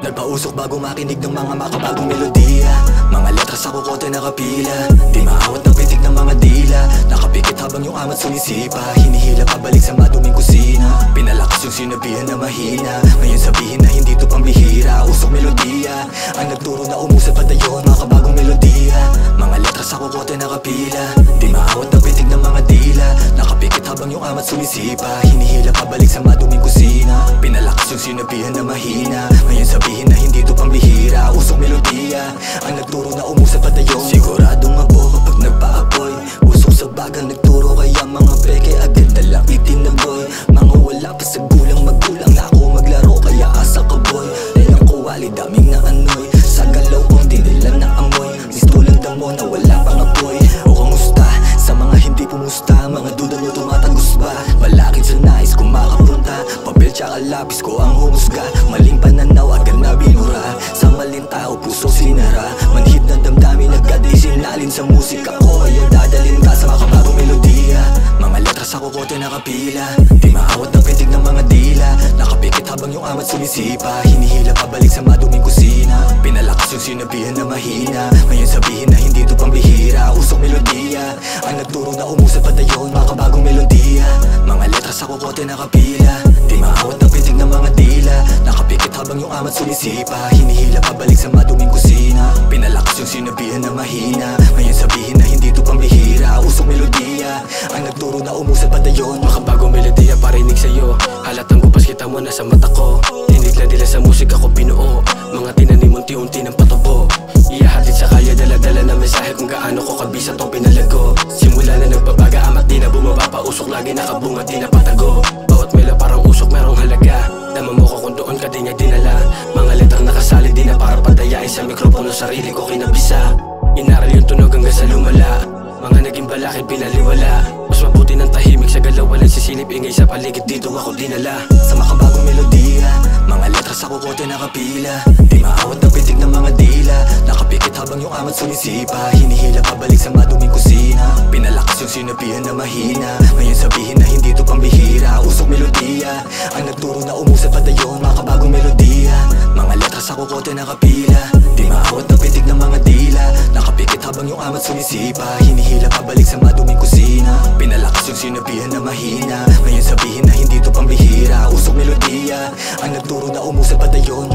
Nagpausok bago makinig ng mga makabagong melodiya. Mga letra sa kukote nakapila, di maawat ng pitik ng mga dila. Nakapikit habang yung amat sumisipa, hinihila pabalik sa maduming kusina. Pinalakas yung sinabihan na mahina, ngayon sabihin na hindi to pambihira. Usok melodiya, ang nagturo na umusad padayon. Makabagong melodiya, mga letra sa kukote nakapila, di maawat ng pitik ng mga dila. Nakapikit habang yung amat sumisipa, hinihila pabalik sa maduming kusina. Pinalakas yung sinabihan na mahina, ngayon sabihin na hindi to pambihira. Usok melodiya, ang nagturo na umusad padayon. Siguradong ako kapag nagpaapoy, usok sa bagang nagturo, kaya mga peke agad na lang itinaboy. Mga wala pa sa gulang, magulang na ako maglaro, kaya asa ka boy. Dahil ko wali daming na anoy, sa galaw kong di nila na amoy. Mistulang damo na wala pang apoy. O kamusta sa mga hindi pumusta, mga duda nyo tumatagos ba? Malakit sa nais kung makapunta, papel tsaka lapis ko ang humusga. Maling pananaw agad na binura, sa maling tao puso sinara. Manhid na damdamin agad isinalin sa musika ko, kaya dadalhin ka sa makabagong melodiya. Mga letra sa kukote nakapila, di maawat ng pitig ng mga dila. Nakapikit habang yung amat sumisipa, hinihila pabalik sa maduming kusina. Pinalakas yung sinabihan na mahina, ngayon sabihin na hindi to pambihira. Usok melodiya, ang nagturo na umusad padayon. Makabagong melodiya, mga letra sa kukote nakapila, di maawat ng pitig ng mga dila. Nakapikit habang yung amat sumisipa, hinihila pabalik sa maduming kusina. Pinalakas yung sinabihan na mahina, ngayon sabihin na hindi to pambihira. Usok melodiya, ang nagturo na umusad padayon. Makabagong melodiya parinig sa'yo, halatang gupas kita mo na sa mata ko. Tinig na nila sa musika ko binuo, mga tinanim unti-unti ng patubo. Iyahatid sa kalye, dala-dala na mensahe kung gaano ko kabisa tong pinalago. Simula na nagbabaga, amat di na bumaba pa, usok lagi nakabunga, di na patago. Bawat mela parang usok merong halaga, dama mo ko kung doon ka di niya dinala. Mga letrang nakasali di na para padayain sa mikropono, sarili ko kinabisa. Inaral yung tunog hanggang sa lumala, mga naging balakid pinaliwala. Mas mabuti ng tahimik sa galaw, walang sisilip ingay sa paligid, dito ako dinala. Sa makabagong melodiya, mga letra sa kukote nakapila, di maawat ng pitig ng mga dila. Nakapikit habang yung amat sumisipa, hinihila pabalik sa maduming kusina. Pinalakas yung sinabihan na mahina, ngayon sabihin na hindi to pambihira. Usok melodiya, ang nagturo na umusad padayon. Makabagong melodiya, mga letra sa kukote nakapila, di maawat ng pitig ng mga dila. Nakapikit habang yung amat sumisipa, hinihila pabalik sa maduming kusina. Pinalakas yung sinabihan na mahina, ngayon sabihin na hindi to pambihira. Usok melodiya, ang nagturo na umusad padayon.